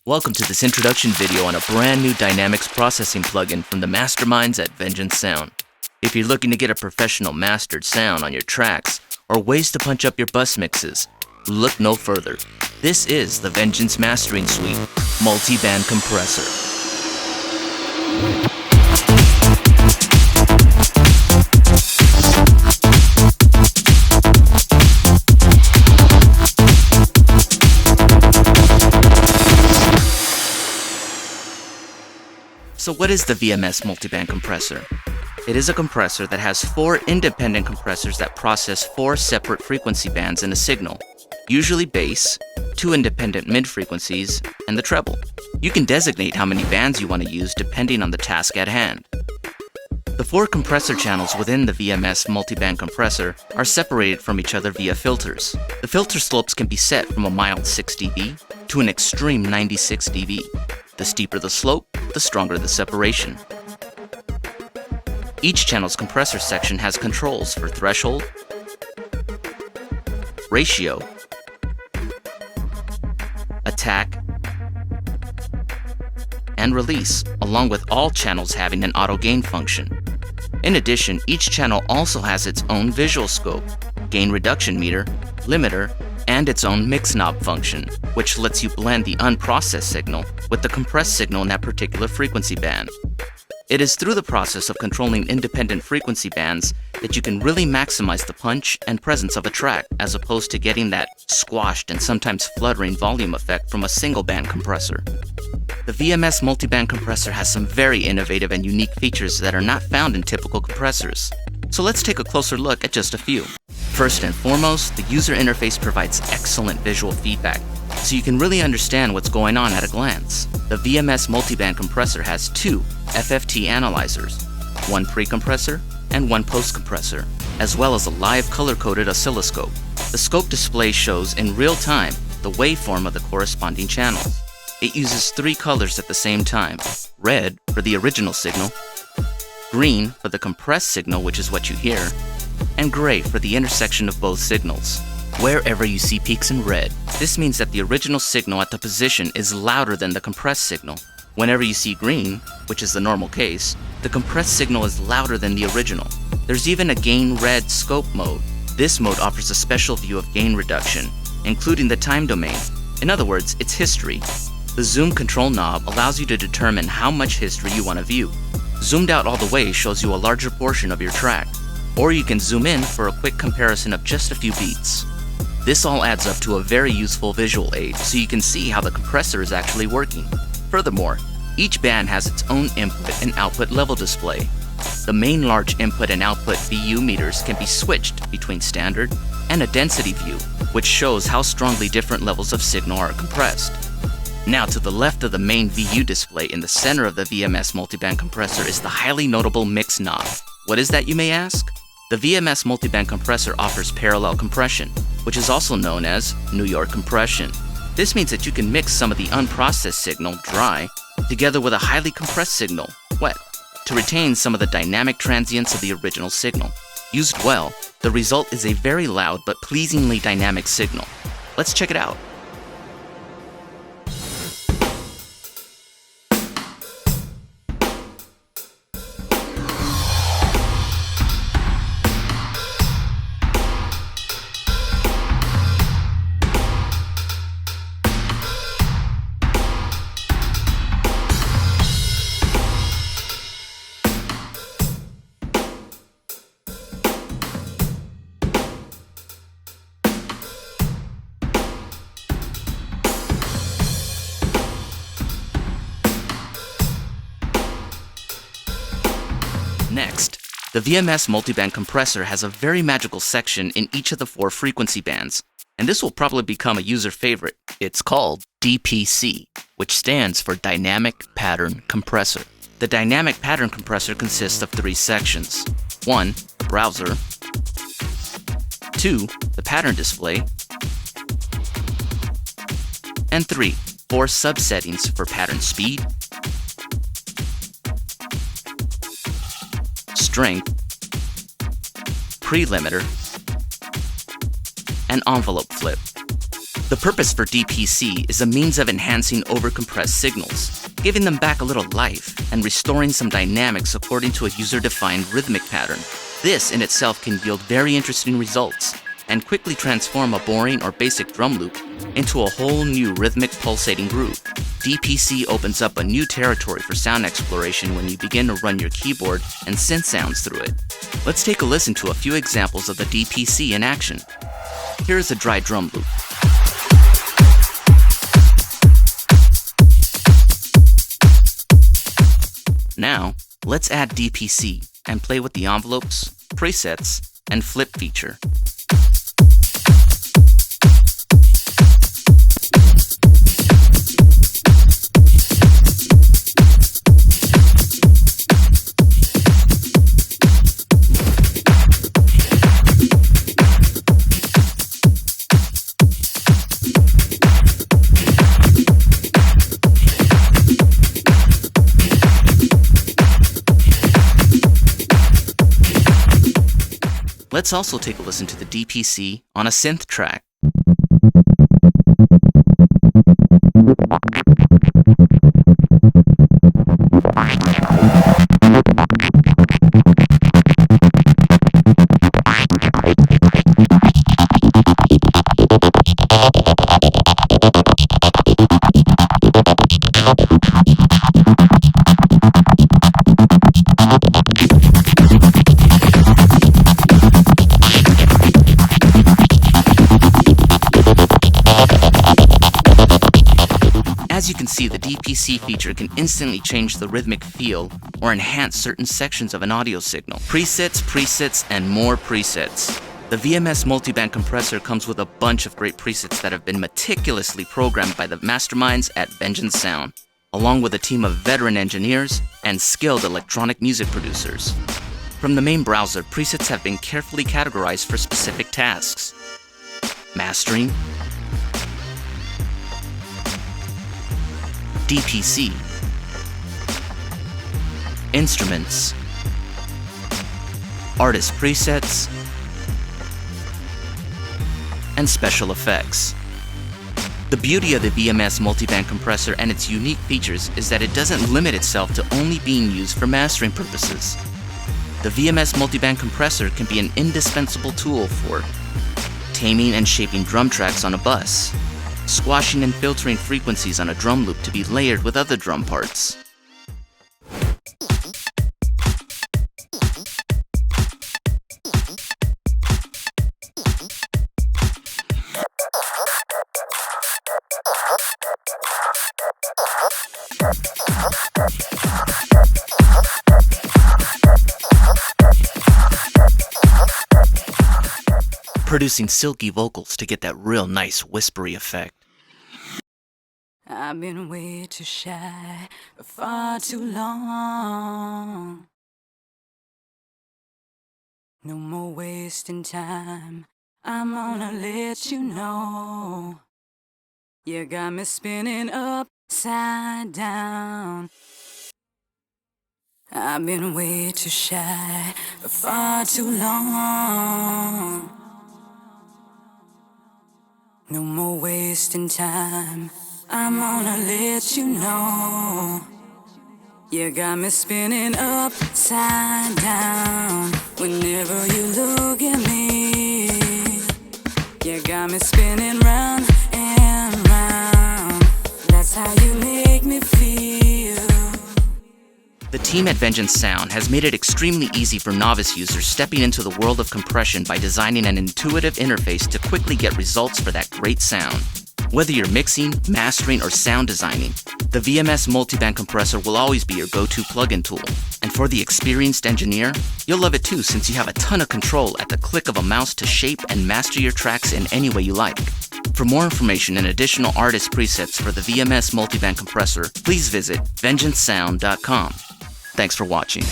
Welcome to this introduction video on a brand new dynamics processing plugin from the masterminds at Vengeance Sound. If you're looking to get a professional mastered sound on your tracks or ways to punch up your bus mixes, look no further. This is the Vengeance Mastering Suite Multiband Compressor. So what is the VMS Multiband Compressor? It is a compressor that has 4 independent compressors that process 4 separate frequency bands in a signal, usually bass, 2 independent mid-frequencies, and the treble. You can designate how many bands you want to use depending on the task at hand. The 4 compressor channels within the VMS Multiband Compressor are separated from each other via filters. The filter slopes can be set from a mild 6 dB to an extreme 96 dB. The steeper the slope, the stronger the separation. Each channel's compressor section has controls for threshold, ratio, attack, and release, along with all channels having an auto gain function. In addition, each channel also has its own visual scope, gain reduction meter, limiter, and its own mix knob function, which lets you blend the unprocessed signal with the compressed signal in that particular frequency band. It is through the process of controlling independent frequency bands that you can really maximize the punch and presence of a track, as opposed to getting that squashed and sometimes fluttering volume effect from a single band compressor. The VMS Multiband Compressor has some very innovative and unique features that are not found in typical compressors. So let's take a closer look at just a few. First and foremost, the user interface provides excellent visual feedback, so you can really understand what's going on at a glance. The VMS Multiband Compressor has 2 FFT analyzers, 1 pre-compressor and 1 post-compressor, as well as a live color-coded oscilloscope. The scope display shows in real time the waveform of the corresponding channels. It uses 3 colors at the same time: red for the original signal, green for the compressed signal, which is what you hear, and gray for the intersection of both signals. Wherever you see peaks in red, this means that the original signal at the position is louder than the compressed signal. Whenever you see green, which is the normal case, the compressed signal is louder than the original. There's even a gain red scope mode. This mode offers a special view of gain reduction, including the time domain. In other words, it's history. The zoom control knob allows you to determine how much history you want to view. Zoomed out all the way shows you a larger portion of your track, or you can zoom in for a quick comparison of just a few beats. This all adds up to a very useful visual aid, so you can see how the compressor is actually working. Furthermore, each band has its own input and output level display. The main large input and output VU meters can be switched between standard and a density view, which shows how strongly different levels of signal are compressed. Now, to the left of the main VU display in the center of the VMS Multiband Compressor is the highly notable mix knob. What is that, you may ask? The VMS Multiband Compressor offers parallel compression, which is also known as New York compression. This means that you can mix some of the unprocessed signal, dry, together with a highly compressed signal, wet, to retain some of the dynamic transients of the original signal. Used well, the result is a very loud but pleasingly dynamic signal. Let's check it out. Next, the VMS Multiband Compressor has a very magical section in each of the 4 frequency bands, and this will probably become a user favorite. It's called DPC, which stands for Dynamic Pattern Compressor. The Dynamic Pattern Compressor consists of 3 sections. 1. Browser. 2. The pattern display. And 3. 4 subsettings for pattern speed, strength, prelimiter, and envelope flip. The purpose for DPC is a means of enhancing overcompressed signals, giving them back a little life, and restoring some dynamics according to a user-defined rhythmic pattern. This in itself can yield very interesting results, and quickly transform a boring or basic drum loop into a whole new rhythmic pulsating groove. DPC opens up a new territory for sound exploration when you begin to run your keyboard and synth sounds through it. Let's take a listen to a few examples of the DPC in action. Here is a dry drum loop. Now, let's add DPC and play with the envelopes, presets, and flip feature. Let's also take a listen to the DPC on a synth track. As you can see, the DPC feature can instantly change the rhythmic feel or enhance certain sections of an audio signal. Presets, and more presets. The VMS Multiband Compressor comes with a bunch of great presets that have been meticulously programmed by the masterminds at Vengeance Sound, along with a team of veteran engineers and skilled electronic music producers. From the main browser, presets have been carefully categorized for specific tasks. Mastering, DPC, instruments, artist presets, and special effects. The beauty of the VMS Multiband Compressor and its unique features is that it doesn't limit itself to only being used for mastering purposes. The VMS Multiband Compressor can be an indispensable tool for taming and shaping drum tracks on a bus, squashing and filtering frequencies on a drum loop to be layered with other drum parts, producing silky vocals to get that real nice whispery effect. I've been way too shy for far too long. No more wasting time, I'm gonna let you know. You got me spinning upside down. I've been way too shy for far too long. No more wasting time, I'm gonna let you know. You got me spinning upside down. Whenever you look at me, you got me spinning round and round. That's how you make me feel. The team at Vengeance Sound has made it extremely easy for novice users stepping into the world of compression by designing an intuitive interface to quickly get results for that great sound. Whether you're mixing, mastering, or sound designing, the VMS Multiband Compressor will always be your go-to plugin tool. And for the experienced engineer, you'll love it too since you have a ton of control at the click of a mouse to shape and master your tracks in any way you like. For more information and additional artist presets for the VMS Multiband Compressor, please visit vengeancesound.com. Thanks for watching.